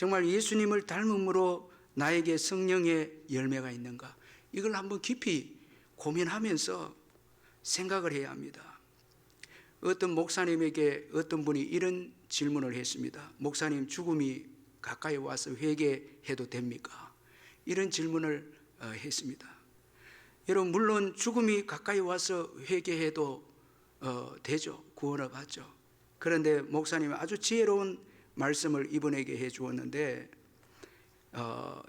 정말 예수님을 닮음으로 나에게 성령의 열매가 있는가? 이걸 한번 깊이 고민하면서 생각을 해야 합니다. 어떤 목사님에게 어떤 분이 이런 질문을 했습니다. 목사님, 죽음이 가까이 와서 회개해도 됩니까? 이런 질문을 했습니다. 여러분, 물론 죽음이 가까이 와서 회개해도 되죠. 구원을 받죠. 그런데 목사님은 아주 지혜로운 말씀을 이분에게 해 주었는데,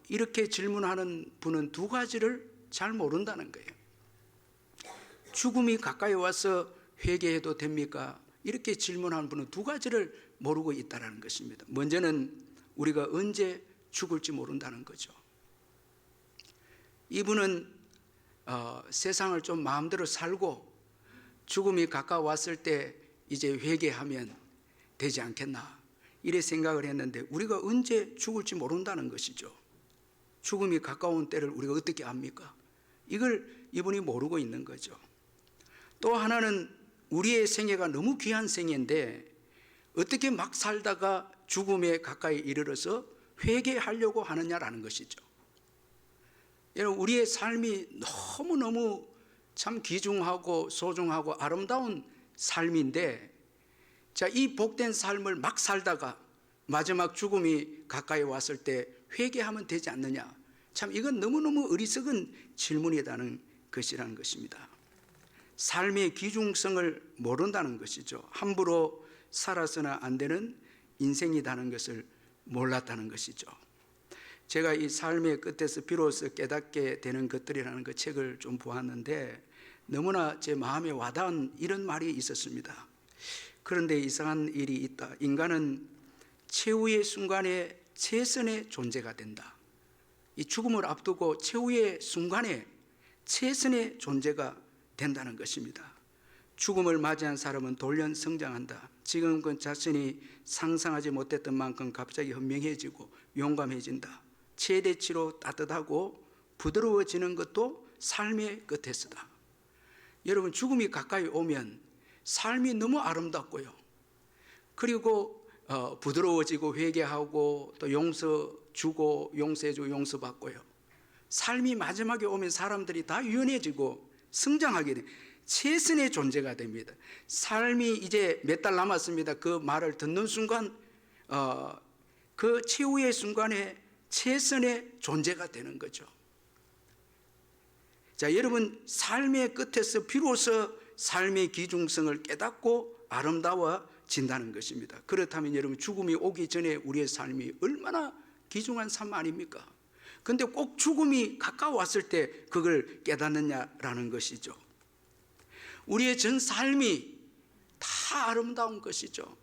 이렇게 질문하는 분은 두 가지를 잘 모른다는 거예요. 죽음이 가까이 와서 회개해도 됩니까? 이렇게 질문하는 분은 두 가지를 모르고 있다는 것입니다. 먼저는 우리가 언제 죽을지 모른다는 거죠. 이분은 세상을 좀 마음대로 살고 죽음이 가까웠을 때 이제 회개하면 되지 않겠나, 이래 생각을 했는데, 우리가 언제 죽을지 모른다는 것이죠. 죽음이 가까운 때를 우리가 어떻게 압니까? 이걸 이분이 모르고 있는 거죠. 또 하나는 우리의 생애가 너무 귀한 생애인데 어떻게 막 살다가 죽음에 가까이 이르러서 회개하려고 하느냐라는 것이죠. 여러분, 우리의 삶이 너무너무 참 귀중하고 소중하고 아름다운 삶인데, 자, 이 복된 삶을 막 살다가 마지막 죽음이 가까이 왔을 때 회개하면 되지 않느냐, 참 이건 너무너무 어리석은 질문이라는 것이라는 것입니다. 삶의 귀중성을 모른다는 것이죠. 함부로 살아서는 안 되는 인생이라는 것을 몰랐다는 것이죠. 제가 이 삶의 끝에서 비로소 깨닫게 되는 것들이라는 그 책을 좀 보았는데, 너무나 제 마음에 와닿은 이런 말이 있었습니다. 그런데 이상한 일이 있다. 인간은 최후의 순간에 최선의 존재가 된다. 이 죽음을 앞두고 최후의 순간에 최선의 존재가 된다는 것입니다. 죽음을 맞이한 사람은 돌연 성장한다. 지금껏 자신이 상상하지 못했던 만큼 갑자기 현명해지고 용감해진다. 최대치로 따뜻하고 부드러워지는 것도 삶의 끝에서다. 여러분, 죽음이 가까이 오면 삶이 너무 아름답고요, 그리고 부드러워지고 회개하고 또 용서 주고 용서해주고 용서받고요, 삶이 마지막에 오면 사람들이 다 유연해지고 성장하게 돼 최선의 존재가 됩니다. 삶이 이제 몇 달 남았습니다. 그 말을 듣는 순간 그 최후의 순간에 최선의 존재가 되는 거죠. 자, 여러분, 삶의 끝에서 비로소 삶의 귀중성을 깨닫고 아름다워진다는 것입니다. 그렇다면 여러분, 죽음이 오기 전에 우리의 삶이 얼마나 귀중한 삶 아닙니까? 근데 꼭 죽음이 가까웠을 때 그걸 깨닫느냐라는 것이죠. 우리의 전 삶이 다 아름다운 것이죠.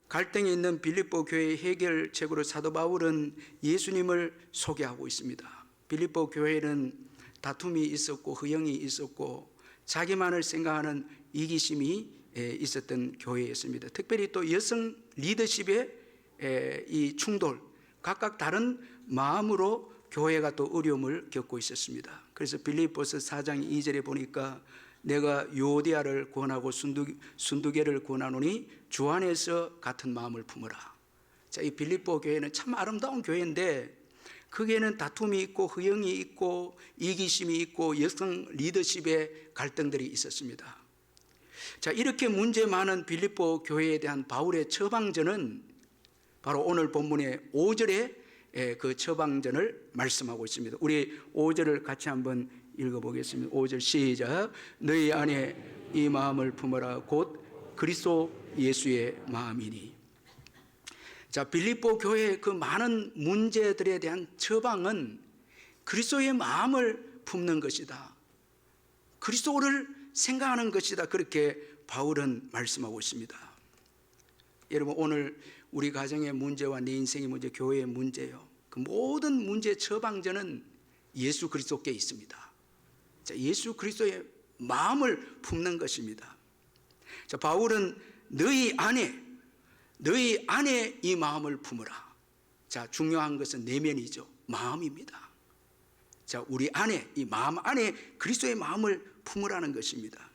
갈등이 있는 빌립보 교회의 해결책으로 사도 바울은 예수님을 소개하고 있습니다. 빌립보 교회는 다툼이 있었고 허영이 있었고 자기만을 생각하는 이기심이 있었던 교회였습니다. 특별히 또 여성 리더십의 이 충돌, 각각 다른 마음으로 교회가 또 어려움을 겪고 있었습니다. 그래서 빌립보서 4장 2절에 보니까 내가 요디아를 권하고 순두개를 권하노니 주 안에서 같은 마음을 품으라. 자, 이 빌립보 교회는 참 아름다운 교회인데 거기에는 다툼이 있고 허영이 있고 이기심이 있고 여성 리더십의 갈등들이 있었습니다. 자, 이렇게 문제 많은 빌립보 교회에 대한 바울의 처방전은 바로 오늘 본문의 5절에 그 처방전을 말씀하고 있습니다. 우리 5절을 같이 한번 읽어보겠습니다. 5절 시작. 너희 안에 이 마음을 품어라. 곧 그리스도 예수의 마음이니. 자, 빌립보 교회의 그 많은 문제들에 대한 처방은 그리스도의 마음을 품는 것이다, 그리스도를 생각하는 것이다, 그렇게 바울은 말씀하고 있습니다. 여러분, 오늘 우리 가정의 문제와 내 인생의 문제, 교회의 문제요, 그 모든 문제의 처방전은 예수 그리스도께 있습니다. 자, 예수 그리스도의 마음을 품는 것입니다. 자, 바울은 너희 안에 이 마음을 품으라. 자, 중요한 것은 내면이죠. 마음입니다. 자, 우리 안에, 이 마음 안에 그리스도의 마음을 품으라는 것입니다.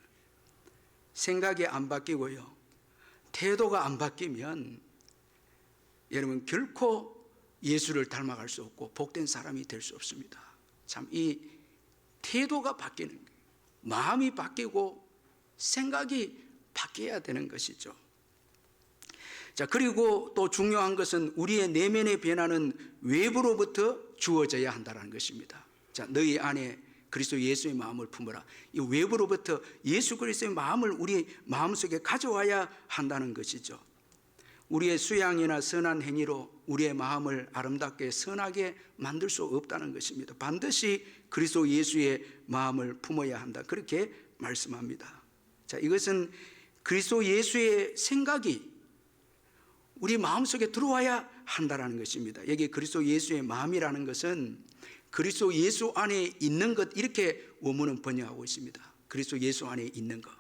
생각이 안 바뀌고요, 태도가 안 바뀌면 여러분 결코 예수를 닮아갈 수 없고 복된 사람이 될 수 없습니다. 참 이 태도가 바뀌는 거예요. 마음이 바뀌고 생각이 바뀌어야 되는 것이죠. 자, 그리고 또 중요한 것은 우리의 내면의 변화는 외부로부터 주어져야 한다는 것입니다. 자, 너희 안에 그리스도 예수의 마음을 품어라. 이 외부로부터 예수 그리스도의 마음을 우리 마음속에 가져와야 한다는 것이죠. 우리의 수양이나 선한 행위로 우리의 마음을 아름답게 선하게 만들 수 없다는 것입니다. 반드시 그리스도 예수의 마음을 품어야 한다, 그렇게 말씀합니다. 자, 이것은 그리스도 예수의 생각이 우리 마음속에 들어와야 한다는 것입니다. 여기 그리스도 예수의 마음이라는 것은 그리스도 예수 안에 있는 것, 이렇게 원문은 번역하고 있습니다. 그리스도 예수 안에 있는 것.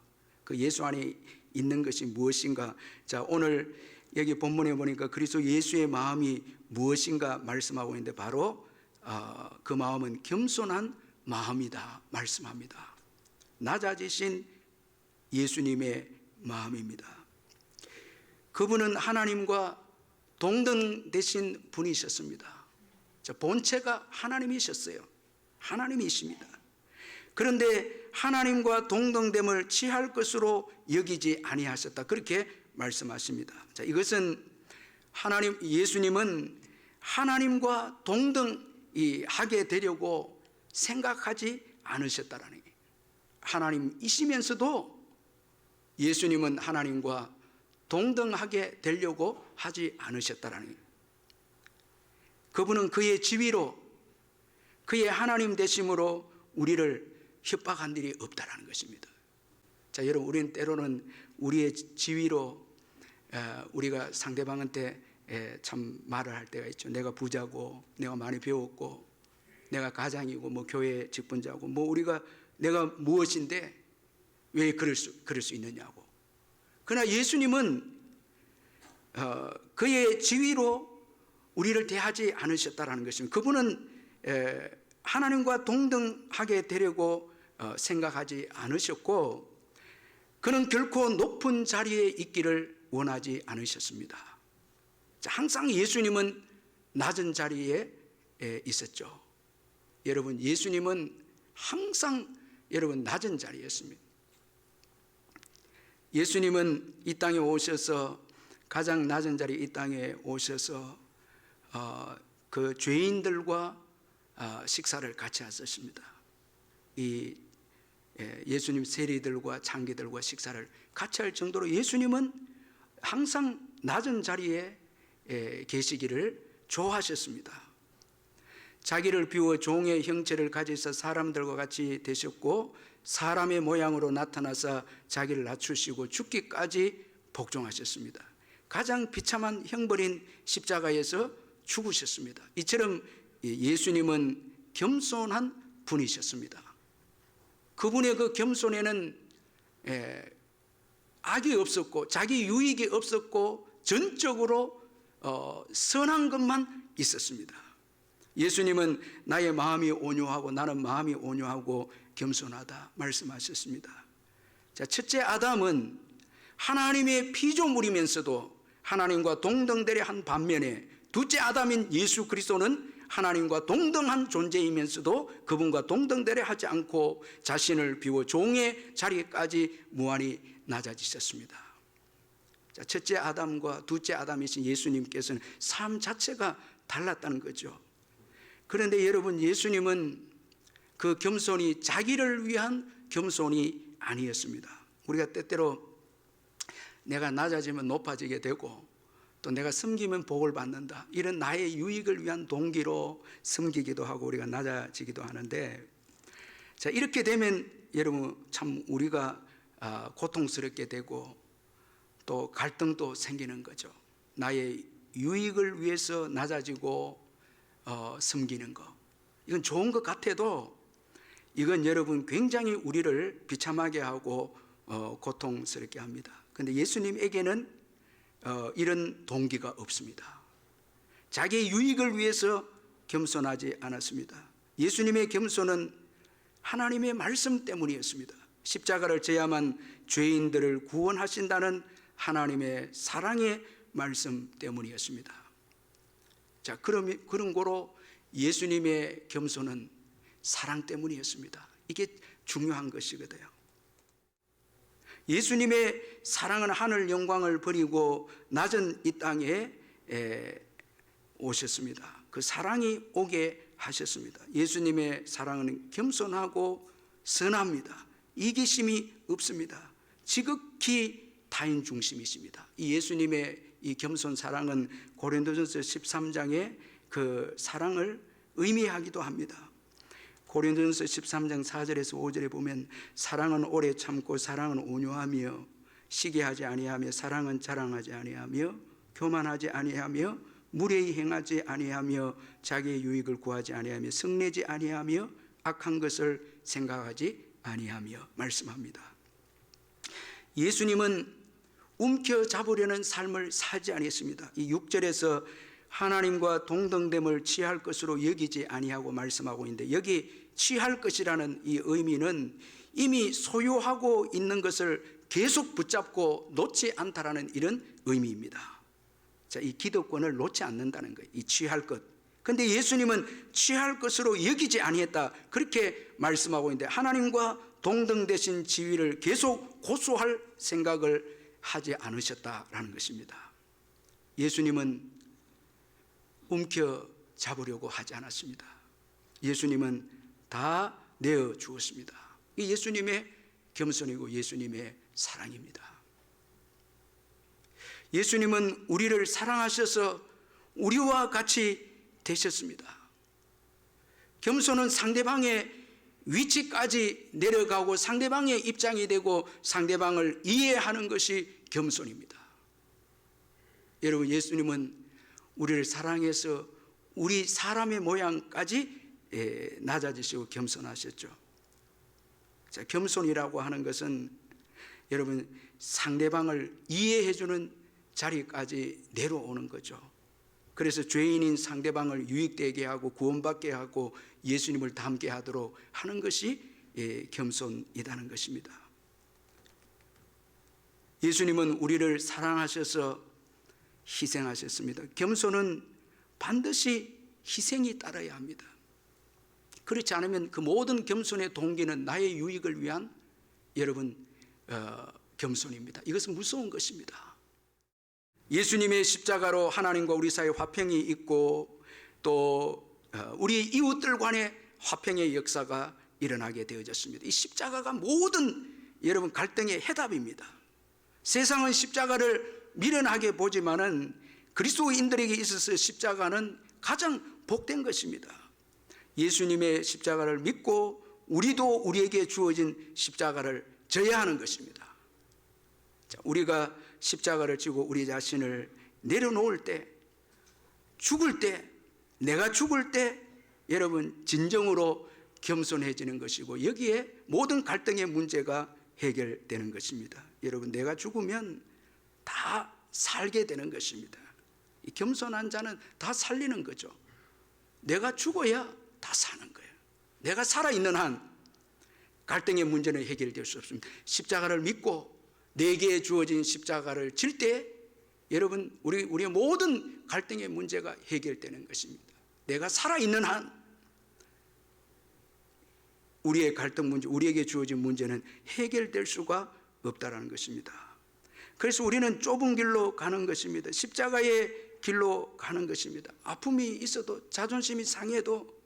그 예수 안에 있는 것이 무엇인가? 자, 오늘 여기 본문에 보니까 그리스도 예수의 마음이 무엇인가 말씀하고 있는데 바로 그 마음은 겸손한 마음이다 말씀합니다. 낮아지신 예수님의 마음입니다. 그분은 하나님과 동등되신 분이셨습니다. 본체가 하나님이셨어요. 하나님이십니다. 그런데 하나님과 동등됨을 취할 것으로 여기지 아니하셨다, 그렇게 말씀하십니다. 자, 이것은 예수님은 하나님과 동등하게 되려고 생각하지 않으셨다라는 거예요. 하나님이시면서도 예수님은 하나님과 동등하게 되려고 하지 않으셨다라는 거예요. 그분은 그의 지위로, 그의 하나님 되심으로 우리를 협박한 일이 없다라는 것입니다. 자, 여러분, 우리는 때로는 우리의 지위로 우리가 상대방한테 참 말을 할 때가 있죠. 내가 부자고, 내가 많이 배웠고, 내가 가장이고, 뭐 교회 직분자고, 뭐 내가 무엇인데 왜 그럴 수 있느냐고. 그러나 예수님은 그의 지위로 우리를 대하지 않으셨다라는 것입니다. 그분은 하나님과 동등하게 되려고 생각하지 않으셨고, 그는 결코 높은 자리에 있기를 원하지 않으셨습니다. 항상 예수님은 낮은 자리에 있었죠. 여러분, 예수님은 항상 낮은 자리였습니다. 예수님은 이 땅에 오셔서 가장 낮은 자리, 이 땅에 오셔서 그 죄인들과 식사를 같이 하셨습니다. 이 예수님 세리들과 창기들과 식사를 같이 할 정도로 예수님은 항상 낮은 자리에 계시기를 좋아하셨습니다. 자기를 비워 종의 형체를 가지사 사람들과 같이 되셨고, 사람의 모양으로 나타나서 자기를 낮추시고 죽기까지 복종하셨습니다. 가장 비참한 형벌인 십자가에서 죽으셨습니다. 이처럼 예수님은 겸손한 분이셨습니다. 그분의 그 겸손에는 악이 없었고 자기 유익이 없었고 전적으로 선한 것만 있었습니다. 예수님은 나의 마음이 온유하고 나는 마음이 온유하고 겸손하다 말씀하셨습니다. 자, 첫째 아담은 하나님의 피조물이면서도 하나님과 동등되려 한 반면에, 둘째 아담인 예수 그리스도는 하나님과 동등한 존재이면서도 그분과 동등되려 하지 않고 자신을 비워 종의 자리까지 무한히 낮아지셨습니다. 자, 첫째 아담과 둘째 아담이신 예수님께서는 삶 자체가 달랐다는 거죠. 그런데 여러분, 예수님은 그 겸손이 자기를 위한 겸손이 아니었습니다. 우리가 때때로 내가 낮아지면 높아지게 되고 또 내가 섬기면 복을 받는다, 이런 나의 유익을 위한 동기로 섬기기도 하고 우리가 낮아지기도 하는데, 자, 이렇게 되면 여러분 참 우리가 고통스럽게 되고 또 갈등도 생기는 거죠. 나의 유익을 위해서 낮아지고 섬기는 거, 이건 좋은 것 같아도 이건 여러분 굉장히 우리를 비참하게 하고 고통스럽게 합니다. 그런데 예수님에게는 이런 동기가 없습니다. 자기의 유익을 위해서 겸손하지 않았습니다. 예수님의 겸손은 하나님의 말씀 때문이었습니다. 십자가를 져야만 죄인들을 구원하신다는 하나님의 사랑의 말씀 때문이었습니다. 자, 자, 그런 거로 예수님의 겸손은 사랑 때문이었습니다. 이게 중요한 것이거든요. 예수님의 사랑은 하늘 영광을 버리고 낮은 이 땅에 오셨습니다. 그 사랑이 오게 하셨습니다. 예수님의 사랑은 겸손하고 선합니다. 이기심이 없습니다. 지극히 타인 중심이십니다. 이 예수님의 이 겸손 사랑은 고린도전서 13장의 그 사랑을 의미하기도 합니다. 고린도전서 13장 4절에서 5절에 보면 사랑은 오래 참고 사랑은 온유하며 시기하지 아니하며 사랑은 자랑하지 아니하며 교만하지 아니하며 무례히 행하지 아니하며 자기의 유익을 구하지 아니하며 성내지 아니하며 악한 것을 생각하지 아니하며 말씀합니다. 예수님은 움켜잡으려는 삶을 살지 아니했습니다. 이 6절에서 하나님과 동등됨을 취할 것으로 여기지 아니하고 말씀하고 있는데, 여기 취할 것이라는 이 의미는 이미 소유하고 있는 것을 계속 붙잡고 놓지 않다라는 이런 의미입니다. 자, 이 기득권을 놓지 않는다는 거예요. 이 취할 것. 근데 예수님은 취할 것으로 여기지 아니했다, 그렇게 말씀하고 있는데, 하나님과 동등되신 지위를 계속 고수할 생각을 하지 않으셨다라는 것입니다. 예수님은 움켜잡으려고 하지 않았습니다. 예수님은 다 내어 주었습니다. 이 예수님의 겸손이고 예수님의 사랑입니다. 예수님은 우리를 사랑하셔서 우리와 같이 되셨습니다. 겸손은 상대방의 위치까지 내려가고 상대방의 입장이 되고 상대방을 이해하는 것이 겸손입니다. 여러분, 예수님은 우리를 사랑해서 우리 사람의 모양까지 낮아지시고 겸손하셨죠. 자, 겸손이라고 하는 것은 여러분, 상대방을 이해해주는 자리까지 내려오는 거죠. 그래서 죄인인 상대방을 유익되게 하고 구원받게 하고 예수님을 닮게 하도록 하는 것이 겸손이라는 것입니다. 예수님은 우리를 사랑하셔서 희생하셨습니다. 겸손은 반드시 희생이 따라야 합니다. 그렇지 않으면 그 모든 겸손의 동기는 나의 유익을 위한 여러분 겸손입니다. 이것은 무서운 것입니다. 예수님의 십자가로 하나님과 우리 사이에 화평이 있고 또 우리 이웃들 간의 화평의 역사가 일어나게 되어졌습니다. 이 십자가가 모든 여러분 갈등의 해답입니다. 세상은 십자가를 미련하게 보지만은 그리스도인들에게 있어서 십자가는 가장 복된 것입니다. 예수님의 십자가를 믿고 우리도 우리에게 주어진 십자가를 져야 하는 것입니다. 자, 우리가 십자가를 지고 우리 자신을 내려놓을 때, 죽을 때, 내가 죽을 때 여러분 진정으로 겸손해지는 것이고 여기에 모든 갈등의 문제가 해결되는 것입니다. 여러분, 내가 죽으면 다 살게 되는 것입니다. 이 겸손한 자는 다 살리는 거죠. 내가 죽어야 다 사는 거예요. 내가 살아있는 한 갈등의 문제는 해결될 수 없습니다. 십자가를 믿고 내게 주어진 십자가를 질 때 여러분, 우리의 모든 갈등의 문제가 해결되는 것입니다. 내가 살아있는 한 우리의 갈등 문제, 우리에게 주어진 문제는 해결될 수가 없다라는 것입니다. 그래서 우리는 좁은 길로 가는 것입니다. 십자가의 길로 가는 것입니다. 아픔이 있어도 자존심이 상해도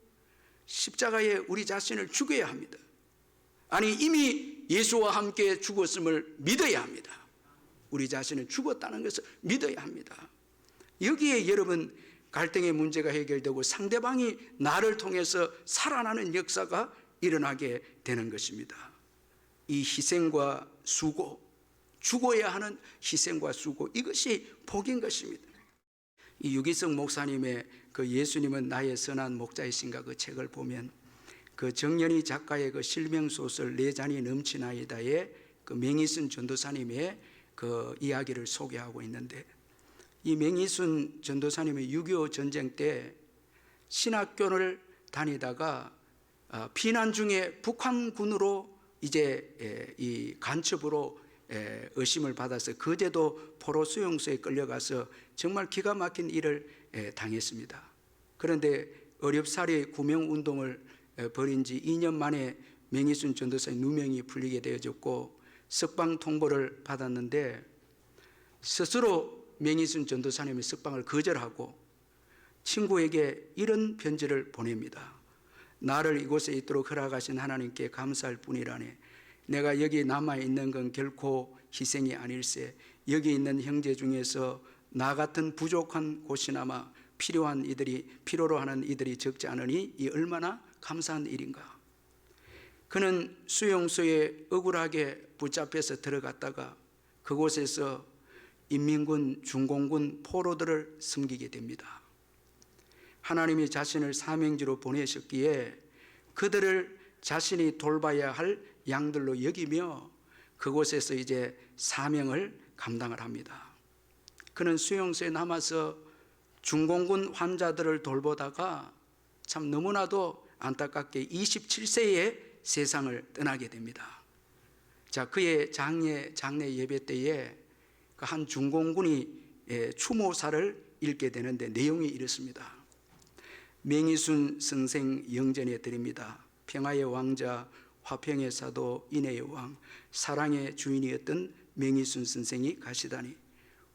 십자가에 우리 자신을 죽여야 합니다. 아니, 이미 예수와 함께 죽었음을 믿어야 합니다. 우리 자신은 죽었다는 것을 믿어야 합니다. 여기에 여러분 갈등의 문제가 해결되고 상대방이 나를 통해서 살아나는 역사가 일어나게 되는 것입니다. 이 희생과 수고, 죽어야 하는 희생과 수고, 이것이 복인 것입니다. 이 유기성 목사님의 그 예수님은 나의 선한 목자이신가 그 책을 보면 그 정연희 작가의 그 실명소설 내 잔이 넘치나이다의 그 맹이순 전도사님의 그 이야기를 소개하고 있는데, 이 맹이순 전도사님의 6.25 전쟁 때 신학교를 다니다가 피난 중에 북한군으로 이제 이 간첩으로 의심을 받아서 거제도 포로 수용소에 끌려가서 정말 기가 막힌 일을 당했습니다. 그런데 어렵사리 구명운동을 벌인 지 2년 만에 맹희순 전도사의 누명이 풀리게 되어졌고 석방 통보를 받았는데 스스로 맹희순 전도사님이 석방을 거절하고 친구에게 이런 편지를 보냅니다. 나를 이곳에 있도록 허락하신 하나님께 감사할 뿐이라네. 내가 여기 남아있는 건 결코 희생이 아닐세. 여기 있는 형제 중에서 나 같은 부족한 곳이나마 필요로 하는 이들이 적지 않으니 이 얼마나 감사한 일인가. 그는 수용소에 억울하게 붙잡혀서 들어갔다가 그곳에서 인민군 중공군 포로들을 섬기게 됩니다. 하나님이 자신을 사명지로 보내셨기에 그들을 자신이 돌봐야 할 양들로 여기며 그곳에서 이제 사명을 감당을 합니다. 그는 수용소에 남아서 중공군 환자들을 돌보다가 참 너무나도 안타깝게 27세에 세상을 떠나게 됩니다. 자, 그의 장례 예배 때에 그 한 중공군이 추모사를 읽게 되는데 내용이 이렇습니다. 맹희순 선생 영전에 드립니다. 평화의 왕자, 화평의 사도, 인애의 왕, 사랑의 주인이었던 맹희순 선생이 가시다니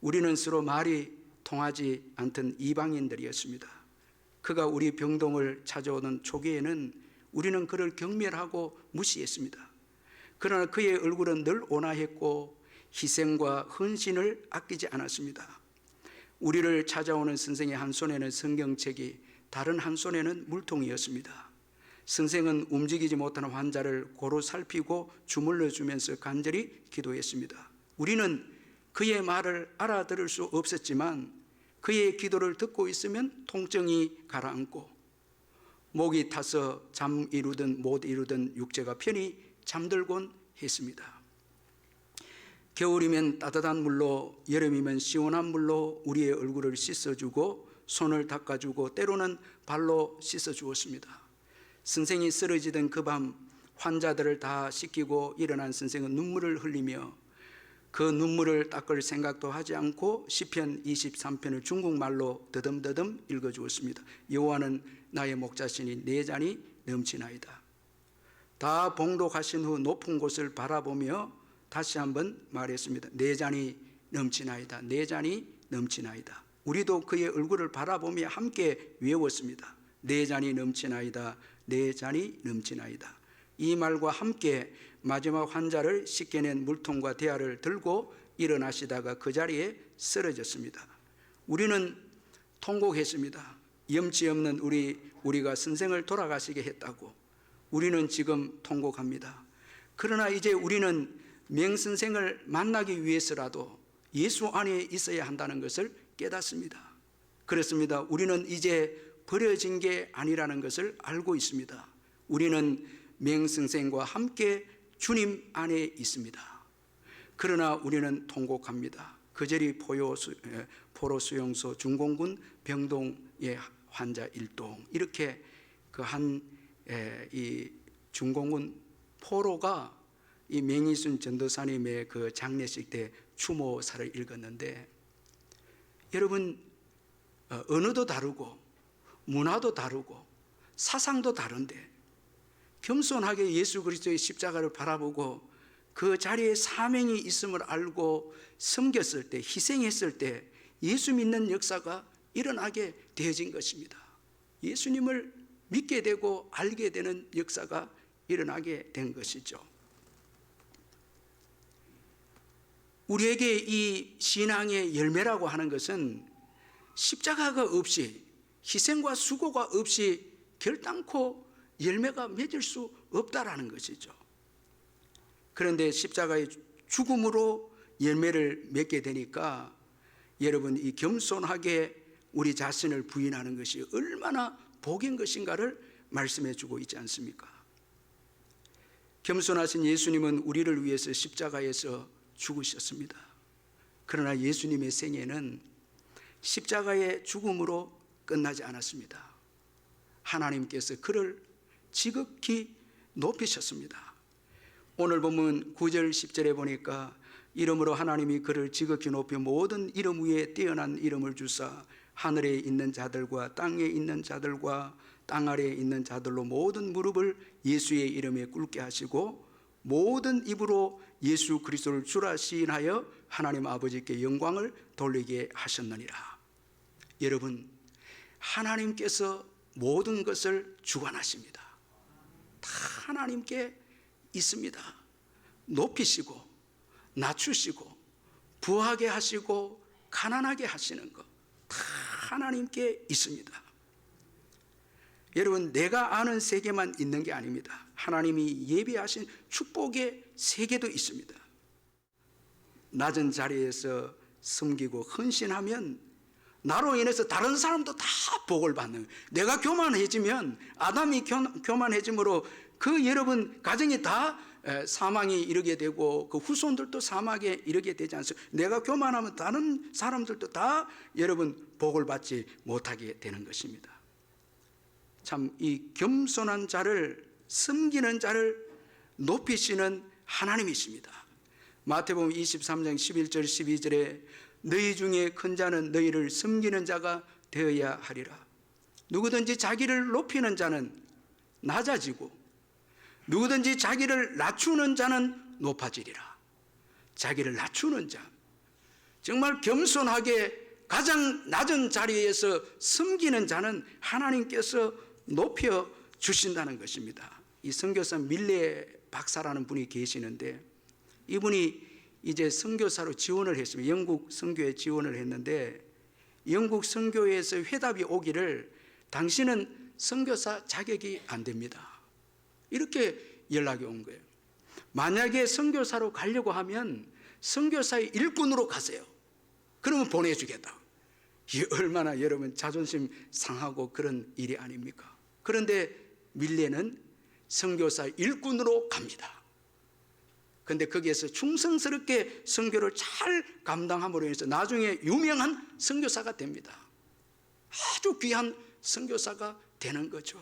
우리는 서로 말이 통하지 않던 이방인들이었습니다. 그가 우리 병동을 찾아오던 초기에는 우리는 그를 경멸하고 무시했습니다. 그러나 그의 얼굴은 늘 온화했고 희생과 헌신을 아끼지 않았습니다. 우리를 찾아오는 선생의 한 손에는 성경책이 다른 한 손에는 물통이었습니다. 선생은 움직이지 못하는 환자를 고루 살피고 주물러 주면서 간절히 기도했습니다. 우리는 그의 말을 알아들을 수 없었지만 그의 기도를 듣고 있으면 통증이 가라앉고 목이 타서 잠 이루든 못 이루든 육체가 편히 잠들곤 했습니다. 겨울이면 따뜻한 물로, 여름이면 시원한 물로 우리의 얼굴을 씻어주고 손을 닦아주고 때로는 발로 씻어주었습니다. 선생이 쓰러지던 그 밤 환자들을 다 씻기고 일어난 선생은 눈물을 흘리며 그 눈물을 닦을 생각도 하지 않고 시편 23편을 중국말로 더듬더듬 읽어주었습니다. 여호와는 나의 목자시니 내 잔이 넘치나이다. 다 봉독하신 후 높은 곳을 바라보며 다시 한번 말했습니다. 내 잔이 넘치나이다. 내 잔이 넘치나이다. 우리도 그의 얼굴을 바라보며 함께 외웠습니다. 내 잔이 넘치나이다. 내 잔이 넘치나이다. 이 말과 함께 마지막 환자를 씻겨낸 물통과 대야를 들고 일어나시다가 그 자리에 쓰러졌습니다. 우리는 통곡했습니다. 염치 없는 우리가 선생을 돌아가시게 했다고. 우리는 지금 통곡합니다. 그러나 이제 우리는 명선생을 만나기 위해서라도 예수 안에 있어야 한다는 것을 깨닫습니다. 그렇습니다. 우리는 이제 버려진 게 아니라는 것을 알고 있습니다. 우리는 명선생과 함께 주님 안에 있습니다. 그러나 우리는 통곡합니다. 그절이 포로 수용소 중공군 병동의 환자 일동, 이렇게 그 이 중공군 포로가 이 맹희순 전도사님의 그 장례식 때 추모사를 읽었는데, 여러분, 언어도 다르고 문화도 다르고 사상도 다른데 겸손하게 예수 그리스도의 십자가를 바라보고 그 자리에 사명이 있음을 알고 섬겼을 때, 희생했을 때 예수 믿는 역사가 일어나게 되어진 것입니다. 예수님을 믿게 되고 알게 되는 역사가 일어나게 된 것이죠. 우리에게 이 신앙의 열매라고 하는 것은 십자가가 없이, 희생과 수고가 없이 결단코 열매가 맺을 수 없다라는 것이죠. 그런데 십자가의 죽음으로 열매를 맺게 되니까 여러분, 이 겸손하게 우리 자신을 부인하는 것이 얼마나 복인 것인가를 말씀해 주고 있지 않습니까? 겸손하신 예수님은 우리를 위해서 십자가에서 죽으셨습니다. 그러나 예수님의 생애는 십자가의 죽음으로 끝나지 않았습니다. 하나님께서 그를 지극히 높이셨습니다. 오늘 보면 9절 10절에 보니까 이름으로 하나님이 그를 지극히 높여 모든 이름 위에 뛰어난 이름을 주사 하늘에 있는 자들과 땅에 있는 자들과 땅 아래에 있는 자들로 모든 무릎을 예수의 이름에 꿇게 하시고 모든 입으로 예수 그리스도를 주라 시인하여 하나님 아버지께 영광을 돌리게 하셨느니라. 여러분, 하나님께서 모든 것을 주관하십니다. 다 하나님께 있습니다. 높이시고 낮추시고 부하게 하시고 가난하게 하시는 것 다 하나님께 있습니다. 여러분, 내가 아는 세계만 있는 게 아닙니다. 하나님이 예비하신 축복의 세계도 있습니다. 낮은 자리에서 섬기고 헌신하면 나로 인해서 다른 사람도 다 복을 받는, 내가 교만해지면, 아담이 교만해짐으로 그 여러분 가정이 다 사망에 이르게 되고 그 후손들도 사망에 이르게 되지 않습니까? 내가 교만하면 다른 사람들도 다 여러분 복을 받지 못하게 되는 것입니다. 참 이 겸손한 자를, 섬기는 자를 높이시는 하나님이십니다. 마태복음 23장 11절 12절에 너희 중에 큰 자는 너희를 섬기는 자가 되어야 하리라. 누구든지 자기를 높이는 자는 낮아지고 누구든지 자기를 낮추는 자는 높아지리라. 자기를 낮추는 자, 정말 겸손하게 가장 낮은 자리에서 섬기는 자는 하나님께서 높여 주신다는 것입니다. 이 선교사 밀레 박사라는 분이 계시는데 이분이 이제 선교사로 지원을 했습니다. 영국 선교에 지원을 했는데 영국 선교에서 회답이 오기를 당신은 선교사 자격이 안 됩니다. 이렇게 연락이 온 거예요. 만약에 선교사로 가려고 하면 선교사의 일꾼으로 가세요. 그러면 보내주겠다. 이 얼마나 여러분 자존심 상하고 그런 일이 아닙니까? 그런데 밀레는 선교사 일꾼으로 갑니다. 그런데 거기에서 충성스럽게 선교를 잘 감당함으로 해서 나중에 유명한 선교사가 됩니다. 아주 귀한 선교사가 되는 거죠.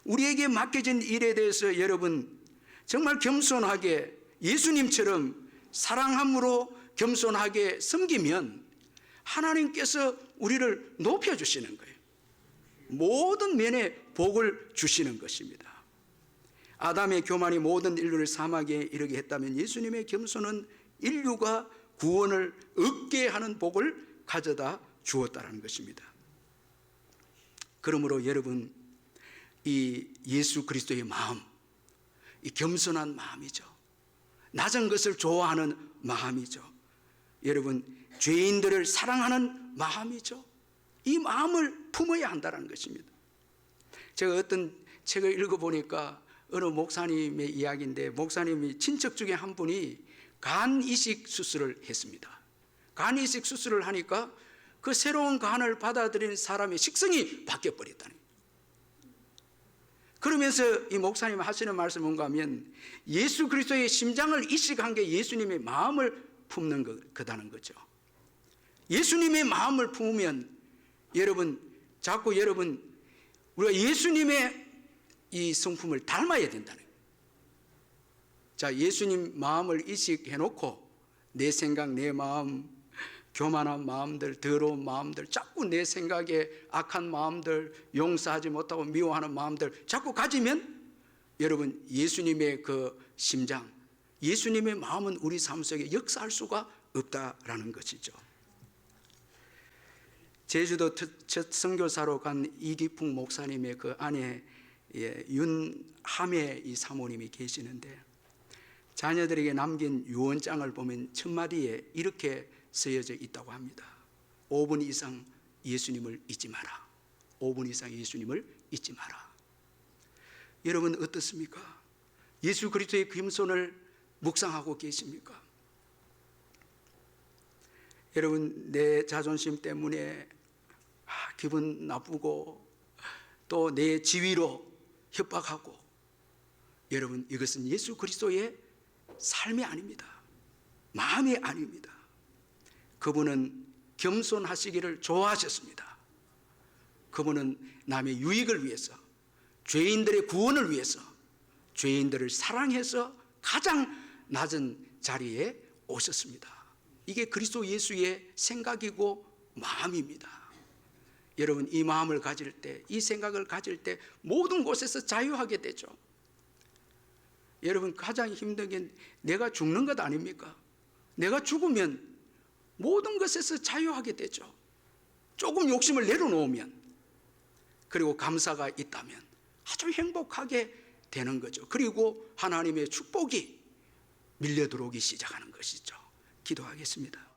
우리에게 맡겨진 일에 대해서 여러분 정말 겸손하게 예수님처럼 사랑함으로 겸손하게 섬기면 하나님께서 우리를 높여주시는 거예요. 모든 면에 복을 주시는 것입니다. 아담의 교만이 모든 인류를 사막에 이르게 했다면 예수님의 겸손은 인류가 구원을 얻게 하는 복을 가져다 주었다는 것입니다. 그러므로 여러분, 이 예수 그리스도의 마음, 이 겸손한 마음이죠. 낮은 것을 좋아하는 마음이죠. 여러분, 죄인들을 사랑하는 마음이죠. 이 마음을 품어야 한다는 것입니다. 제가 어떤 책을 읽어보니까 어느 목사님의 이야기인데 목사님이 친척 중에 한 분이 간 이식 수술을 했습니다. 간 이식 수술을 하니까 그 새로운 간을 받아들이는 사람의 식성이 바뀌어버렸다는 거예요. 그러면서 이 목사님 하시는 말씀은 뭔가 하면 예수 그리스도의 심장을 이식한 게 예수님의 마음을 품는 거다는 거죠. 예수님의 마음을 품으면 여러분 자꾸 여러분 우리가 예수님의 이 성품을 닮아야 된다는 거예요. 자, 예수님 마음을 이식해놓고 내 생각, 내 마음, 교만한 마음들, 더러운 마음들, 자꾸 내 생각에 악한 마음들, 용서하지 못하고 미워하는 마음들 자꾸 가지면 여러분 예수님의 그 심장, 예수님의 마음은 우리 삶 속에 역사할 수가 없다라는 것이죠. 제주도 첫 선교사로 간 이기풍 목사님의 그 아내 윤함의 이 사모님이 계시는데 자녀들에게 남긴 유언장을 보면 첫마디에 이렇게 쓰여져 있다고 합니다. 5분 이상 예수님을 잊지 마라. 5분 이상 예수님을 잊지 마라. 여러분 어떻습니까? 예수 그리스도의 겸손을 묵상하고 계십니까? 여러분 내 자존심 때문에 기분 나쁘고 또 내 지위로 협박하고 여러분 이것은 예수 그리스도의 삶이 아닙니다. 마음이 아닙니다. 그분은 겸손하시기를 좋아하셨습니다. 그분은 남의 유익을 위해서 죄인들의 구원을 위해서 죄인들을 사랑해서 가장 낮은 자리에 오셨습니다. 이게 그리스도 예수의 생각이고 마음입니다. 여러분, 이 마음을 가질 때, 이 생각을 가질 때 모든 곳에서 자유하게 되죠. 여러분, 가장 힘든 게 내가 죽는 것 아닙니까? 내가 죽으면 모든 것에서 자유하게 되죠. 조금 욕심을 내려놓으면, 그리고 감사가 있다면 아주 행복하게 되는 거죠. 그리고 하나님의 축복이 밀려 들어오기 시작하는 것이죠. 기도하겠습니다.